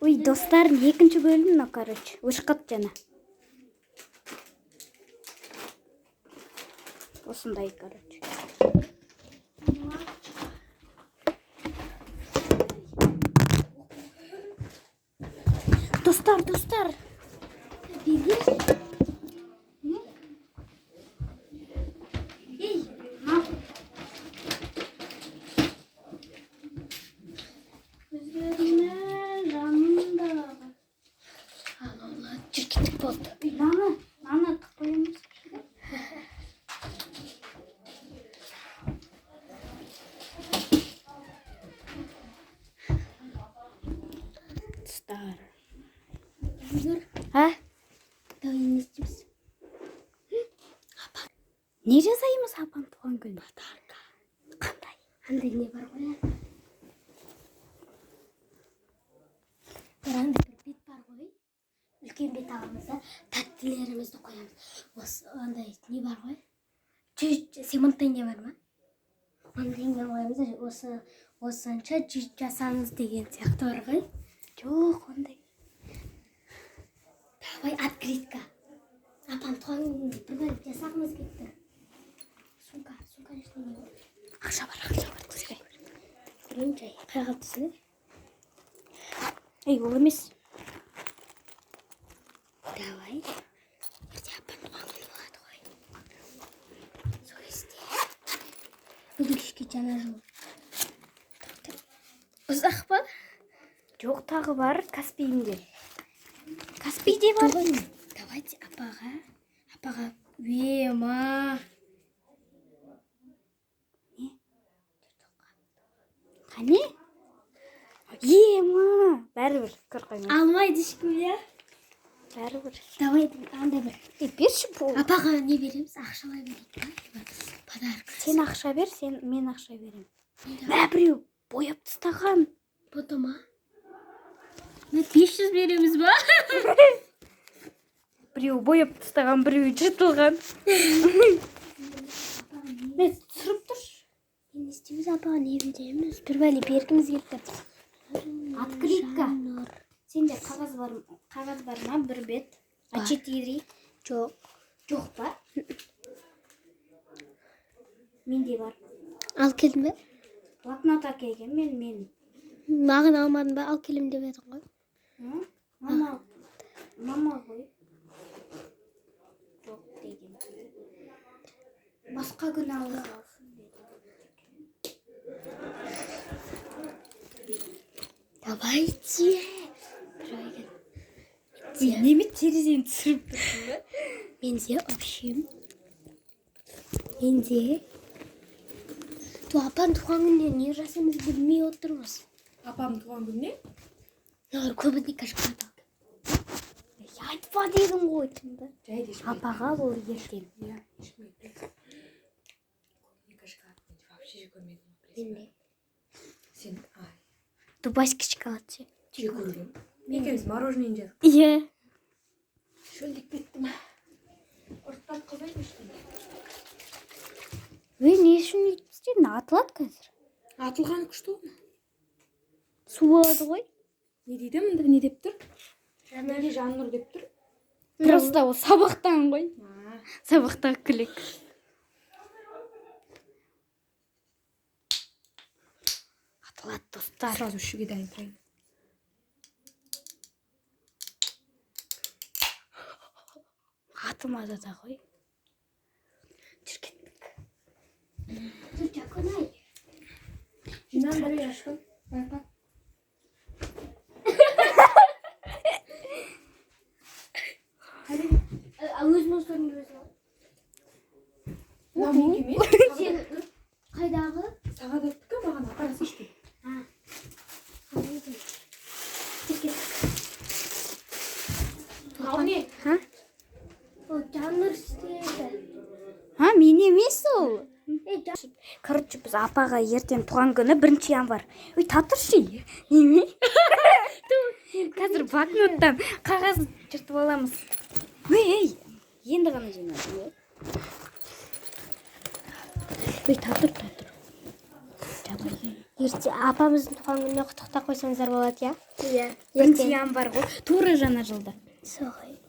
Ой, достарым, екінші бөлім, но, короче, ұшқыт жана. Осындай, короче. Достар. Наны қойымыз. Достар. А? Давай не істейміз. Не жасаймыз апам туған күн? Подарка. Қандай не бар ғой? Андай бір бет бар ғой. Үлкен бет аламыз да, тәттілерімізді қоямыз. Осы андай не бар ғой? Сен мың теңге бар ма? 1000 теңге қоямыз да, осынша 100 жасаңыз деген сияқты бар ғой. Жоқ, ондай. Давай открытка. Апам туған күнінде бір бөліп жасағымыз кетті. Сумка ештеңе бар. Ақша бар. Біреуін жай. Қағалтысың. Ей, ол емес. Давай. Ертең апам туған күні болады ғой. Сол кезде. Бүгін кешке жаңа жыл. Ұзақ па? Жоқ, тағы бар Каспийінде. Каспийде бар. Давайте апаға. Ма. Не? Қане? Ма. Бәрібір, көрқоймай. Алмайды ешкім, я? Бәрібір. Давай, андай бір. Берші бұл. Апаға не береміз? Ақшалай берейік. Подарка. Сен ақша бер, мен ақша берем. Мә, біреу бояп тастаған. Потома. 500 береміз ба? Біреу бояп тастаған, біреу жыртылған. Мен түсіріп тұршы. Не істейміз апаға, не береміз? Бір бәле бергіміз кетті. Открытка. Сенде қағаз бар ма? Бір бет. А4. Жоқ па? Менде бар. Ал келдің бе? Блокнот әкелген мен. Маған алмадың ба? Ал келім деп едің ғой. Мама ғой. Жоқ деген. Басқа күн алып алсын деді. Давайте. Неме терезені түсіріп тұрсың ба? Менде общем. Менде. Апам туған күнде не жасаймыз білмей отырмыз. Апам туған күніне? Көбіне кашкада. Айтпа дедің ғой түнді. Жайды ешмей. Апаға бұл ертең. Иә, ешмей. Көбіне кашкада. Мен вообще көрмедім. Менде. Сен, Дубайский шоколад ше. жек көргем. Екеуміз мороженое жедік. Иә. Шөлдеп кеттім. Ұрттап қалмайды ештеңе. Не үшін істедің? Атылады қазір. Атылған күшті ғой. Су болады ғой. Не дейді мұнда? Не деп тұр? Неге Жаннұр деп тұр? Просто ол сабақтан ғой. Сабақтағы күлік. Атылады достар. Сразу үшіге дайын тұрайын. Атылмады да ғой. Жүр кеттік. Жүр жақынай. Жинан бірей ашқын. Байқа. Өзіміз көрінді өзі. Мынау менге ме? Сен қайдағы? Сағат өттікі маған апарасы ішті. Мынау не? Ол Жаннұр істеді. Мен емес ол. Короче, біз апаға ертең туған күні 1 январь. Ой, татыршы. Неме? Қазір блокноттан қағаз жыртып аламыз. Ой, енді ғана жинадым. Ой, татыр. Апамыздың туған күніне құттықтап қойсаңыздар болады, иә? Иә. 1 январь ғой. Тура жаңа жылда. Солай.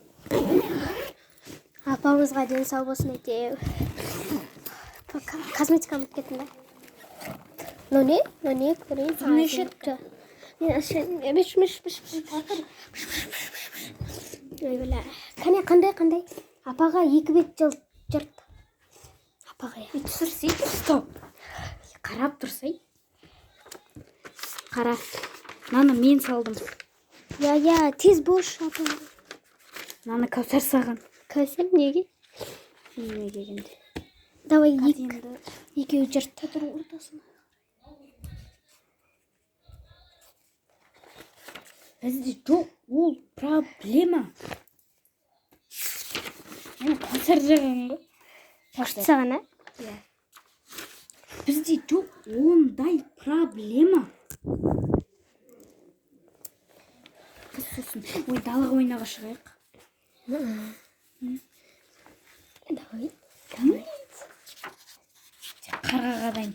Апамызға денсаулық болсын етеу. Косметика алып кеттім ба? Не көрейін? Соны ішет. Қандай? Апаға 2 бет жырт. Апаға, Үй түсірсей, стоп. Қарап тұрсай. Қара. Наны мен салдым. Я, тез бош апа. Наны Кәусар саған. Көсем неге? Неге енді. Давай, екеу жырт. Тұр ортасына. Бізде жоқ, ол проблема. Мен Кәусар жаған ғой. Күшті саған, Иә. Бізде жоқ ондай проблема. Қыз сосын, ой, далаға ойнаға шығайық. Давай. Қарға қадайын.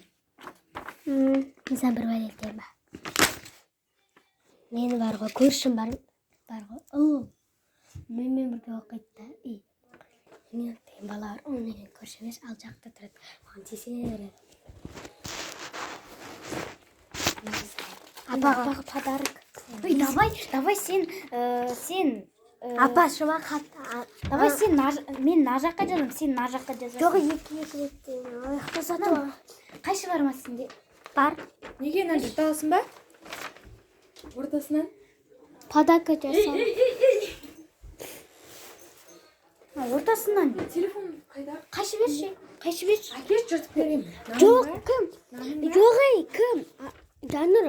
Мен бір бәле айтайын ба? Мені бар ғой, көршім бар ғой. Менімен бірге оқиды. Мен деген бала бар, ол менен көрші емес, ал жақта тұрады. Оған тисе береді. Апаға подарок. Ой, давай сен... Апа, шыма хат. Давай мен на жаққа жазам, сен на жаққа жазасың. Жоқ, екі беттен. Аяқта сату. Қайшы бар ма сенде? Бар. Неге мына жұрт аласың ба? Ортасынан. Подарка жасам. Ортасынан. Телефон қайда? Қайшы берші? Әкеш жыртып беремін. Жоқ, кім? Жоқ, кім? Жаннұр,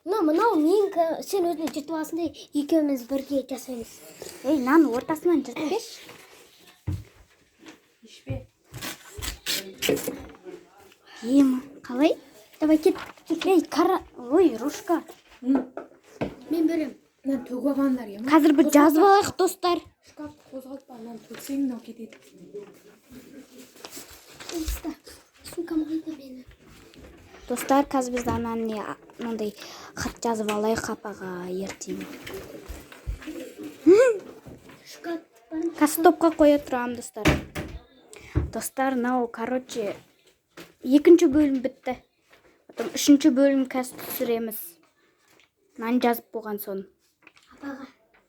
мынау мен сен өзіне жыртып аласың да екеуміз бірге жасаймыз. Ей, наны ортасынан жыртып берші. Ешпе. Ема, қалай? Давай кет. Ей, қара, ой, Рушка. Мен берем. Мына төгіп алғандар ема. Қазір бір жазып алайық, достар. Шкафты қозғалтпа, мынаны төксең мынау кетеді. Сумкам қайда мені? Достар, қазір біз ананы мынандай хат жазып алайық апаға ертең. Шкаф бар. Кастопқа қоя тұрам, достар. Достар, нау, короче, 2-ші бөлім бітті. Потом 3-ші бөлім қазір түсіреміз. Нан жазып болған сон. Апаға.